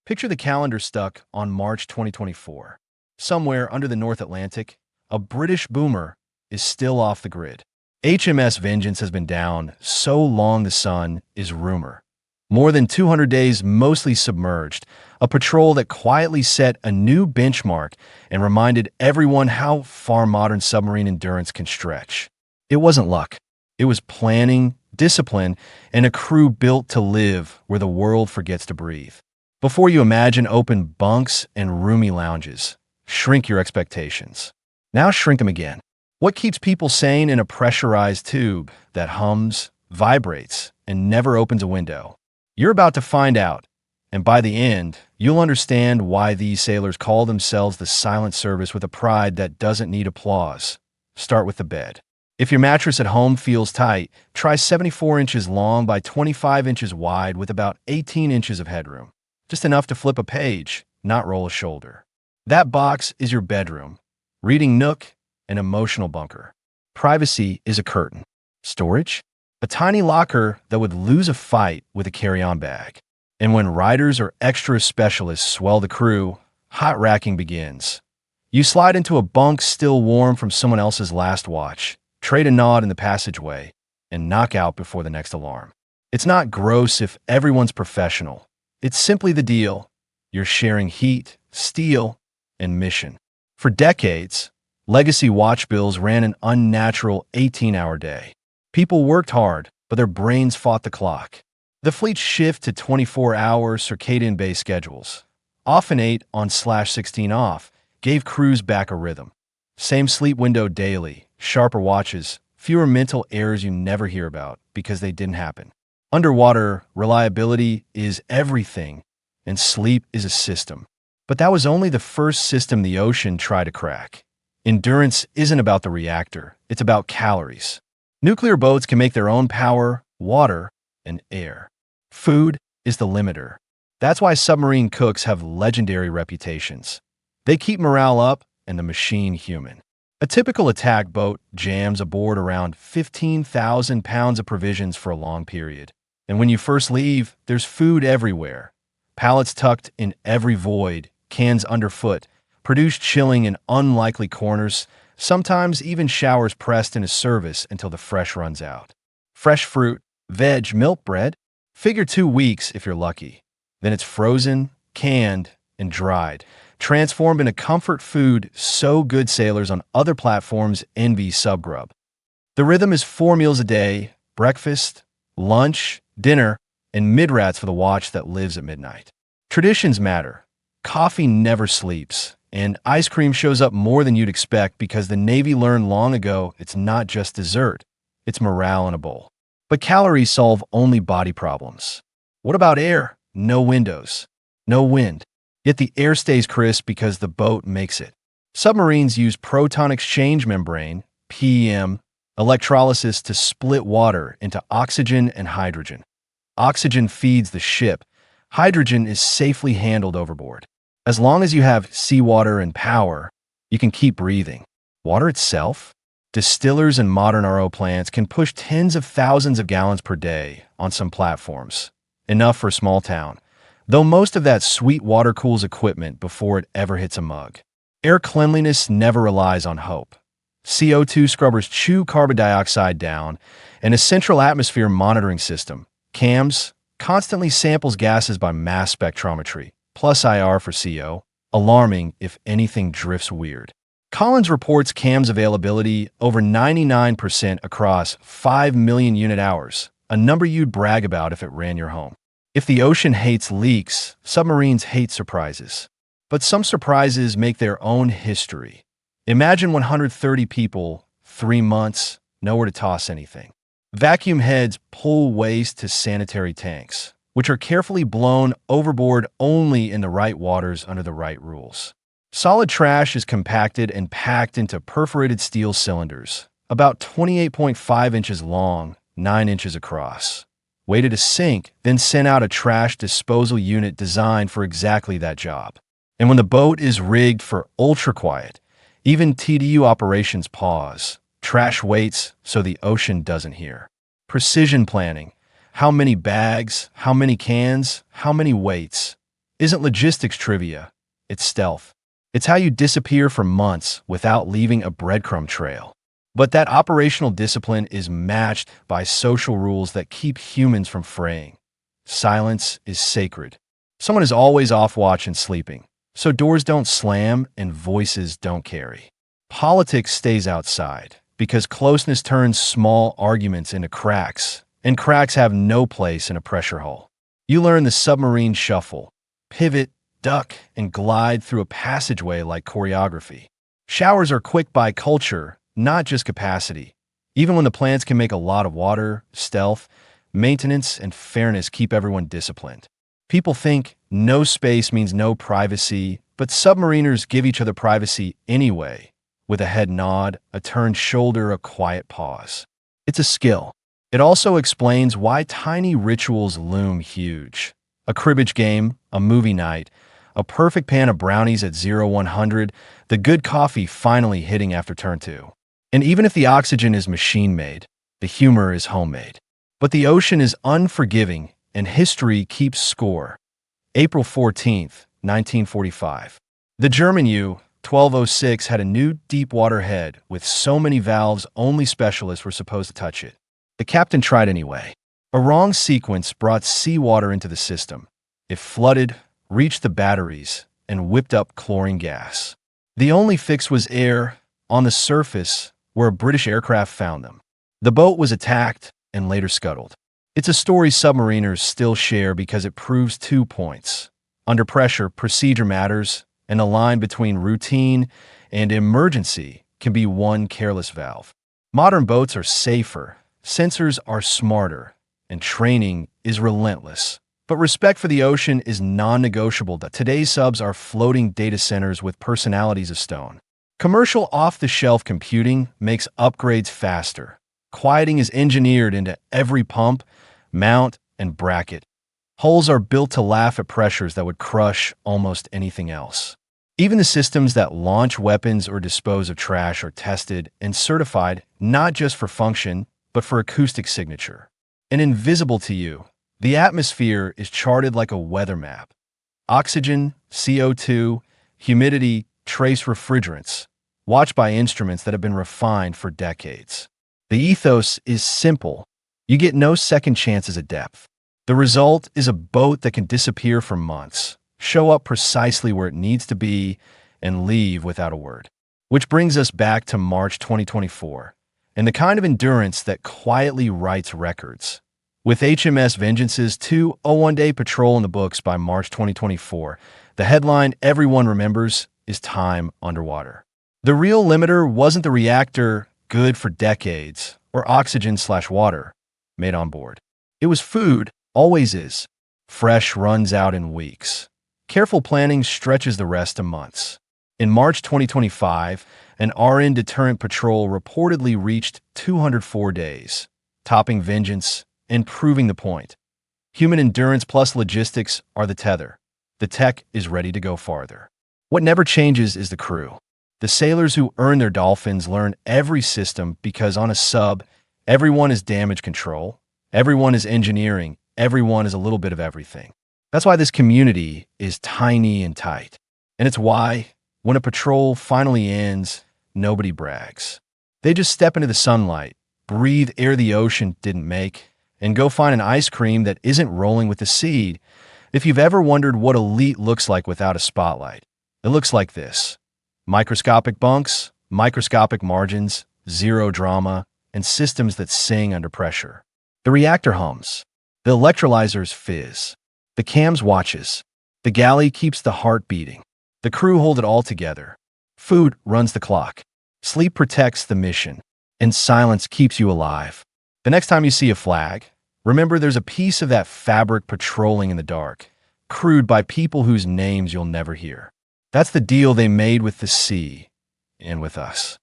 Picture the calendar stuck on March 2024. Somewhere under the North Atlantic, a British boomer is still off the grid. HMS Vengeance has been down so long the sun is rumor. More than 200 days mostly submerged, a patrol that quietly set a new benchmark and reminded everyone how far modern submarine endurance can stretch. It wasn't luck. It was planning, discipline, and a crew built to live where the world forgets to breathe. Before you imagine open bunks and roomy lounges, shrink your expectations. Now shrink them again. What keeps people sane in a pressurized tube that hums, vibrates, and never opens a window? You're about to find out, and by the end, you'll understand why these sailors call themselves the silent service with a pride that doesn't need applause. Start with the bed. If your mattress at home feels tight, try 74 inches long by 25 inches wide with about 18 inches of headroom. Just enough to flip a page, not roll a shoulder. That box is your bedroom, reading nook, an emotional bunker. Privacy is a curtain. Storage? A tiny locker that would lose a fight with a carry-on bag. And when riders or extra specialists swell the crew, hot racking begins. You slide into a bunk still warm from someone else's last watch, trade a nod in the passageway, and knock out before the next alarm. It's not gross if everyone's professional. It's simply the deal. You're sharing heat, steel, and mission. For decades, legacy watch bills ran an unnatural 18-hour day. People worked hard, but their brains fought the clock. The fleet's shift to 24-hour circadian-based schedules, often 8 on/16 off, gave crews back a rhythm. Same sleep window daily, sharper watches, fewer mental errors you never hear about because they didn't happen. Underwater, reliability is everything, and sleep is a system. But that was only the first system the ocean tried to crack. Endurance isn't about the reactor, it's about calories. Nuclear boats can make their own power, water, and air. Food is the limiter. That's why submarine cooks have legendary reputations. They keep morale up and the machine human. A typical attack boat jams aboard around 15,000 pounds of provisions for a long period. And when you first leave, there's food everywhere. Pallets tucked in every void, cans underfoot, produced chilling in unlikely corners, sometimes even showers pressed into service until the fresh runs out. Fresh fruit, veg, milk, bread? Figure 2 weeks if you're lucky. Then it's frozen, canned, and dried, transformed into comfort food so good sailors on other platforms envy subgrub. The rhythm is 4 meals a day, breakfast, lunch, dinner, and mid-rats for the watch that lives at midnight. Traditions matter. Coffee never sleeps, and ice cream shows up more than you'd expect because the Navy learned long ago it's not just dessert, it's morale in a bowl. But calories solve only body problems. What about air? No windows, no wind. Yet the air stays crisp because the boat makes it. Submarines use proton exchange membrane, PEM, electrolysis to split water into oxygen and hydrogen. Oxygen feeds the ship. Hydrogen is safely handled overboard. As long as you have seawater and power, you can keep breathing. Water itself? Distillers and modern RO plants can push tens of thousands of gallons per day on some platforms. Enough for a small town. Though most of that sweet water cools equipment before it ever hits a mug. Air cleanliness never relies on hope. CO2 scrubbers chew carbon dioxide down, and a central atmosphere monitoring system, CAMS, constantly samples gases by mass spectrometry, plus IR for CO, alarming if anything drifts weird. Collins reports CAMS availability over 99% across 5 million unit hours, a number you'd brag about if it ran your home. If the ocean hates leaks, submarines hate surprises. But some surprises make their own history. Imagine 130 people, 3 months, nowhere to toss anything. Vacuum heads pull waste to sanitary tanks, which are carefully blown overboard only in the right waters under the right rules. Solid trash is compacted and packed into perforated steel cylinders, about 28.5 inches long, 9 inches across. Waited to sink, then sent out a trash disposal unit designed for exactly that job. And when the boat is rigged for ultra-quiet, even TDU operations pause. Trash waits so the ocean doesn't hear. Precision planning. How many bags? How many cans? How many weights? isn't logistics trivia, it's stealth. It's how you disappear for months without leaving a breadcrumb trail. But that operational discipline is matched by social rules that keep humans from fraying. Silence is sacred. Someone is always off watch and sleeping, so doors don't slam and voices don't carry. Politics stays outside because closeness turns small arguments into cracks, and cracks have no place in a pressure hull. You learn the submarine shuffle, pivot, duck, and glide through a passageway like choreography. Showers are quick by culture, not just capacity. Even when the plants can make a lot of water, stealth, maintenance, and fairness keep everyone disciplined. People think no space means no privacy, but submariners give each other privacy anyway, with a head nod, a turned shoulder, a quiet pause. It's a skill. It also explains why tiny rituals loom huge. A cribbage game, a movie night, a perfect pan of brownies at 0-100, the good coffee finally hitting after turn 2. And even if the oxygen is machine-made, the humor is homemade. But the ocean is unforgiving, and history keeps score. April 14th, 1945. The German U-1206 had a new deep-water head with so many valves only specialists were supposed to touch it. The captain tried anyway. A wrong sequence brought seawater into the system. It flooded, reached the batteries, and whipped up chlorine gas. The only fix was air on the surface where a British aircraft found them. The boat was attacked and later scuttled. It's a story submariners still share because it proves 2 points. Under pressure, procedure matters, and the line between routine and emergency can be one careless valve. Modern boats are safer, sensors are smarter, and training is relentless. But respect for the ocean is non-negotiable. Today's subs are floating data centers with personalities of stone. Commercial off-the-shelf computing makes upgrades faster. Quieting is engineered into every pump, mount, and bracket. Hulls are built to laugh at pressures that would crush almost anything else. Even the systems that launch weapons or dispose of trash are tested and certified not just for function, but for acoustic signature. And invisible to you, the atmosphere is charted like a weather map. Oxygen, CO2, humidity, trace refrigerants, watched by instruments that have been refined for decades. The ethos is simple. You get no second chances at depth. The result is a boat that can disappear for months, show up precisely where it needs to be, and leave without a word. Which brings us back to March 2024, and the kind of endurance that quietly writes records. With HMS Vengeance's 201-day patrol in the books by March 2024, the headline everyone remembers is time underwater. The real limiter wasn't the reactor, good for decades, or oxygen/water, made on board. It was food, always is. Fresh runs out in weeks. Careful planning stretches the rest to months. In March 2025, an RN deterrent patrol reportedly reached 204 days, topping Vengeance and proving the point. Human endurance plus logistics are the tether. The tech is ready to go farther. What never changes is the crew. The sailors who earn their dolphins learn every system because on a sub, everyone is damage control, everyone is engineering, everyone is a little bit of everything. That's why this community is tiny and tight. And it's why, when a patrol finally ends, nobody brags. They just step into the sunlight, breathe air the ocean didn't make, and go find an ice cream that isn't rolling with the sea. If you've ever wondered what elite looks like without a spotlight, it looks like this. Microscopic bunks, microscopic margins, zero drama, and systems that sing under pressure. The reactor hums. The electrolyzers fizz. The cams watches. The galley keeps the heart beating. The crew hold it all together. Food runs the clock. Sleep protects the mission. And silence keeps you alive. The next time you see a flag, remember there's a piece of that fabric patrolling in the dark, crewed by people whose names you'll never hear. That's the deal they made with the sea and with us.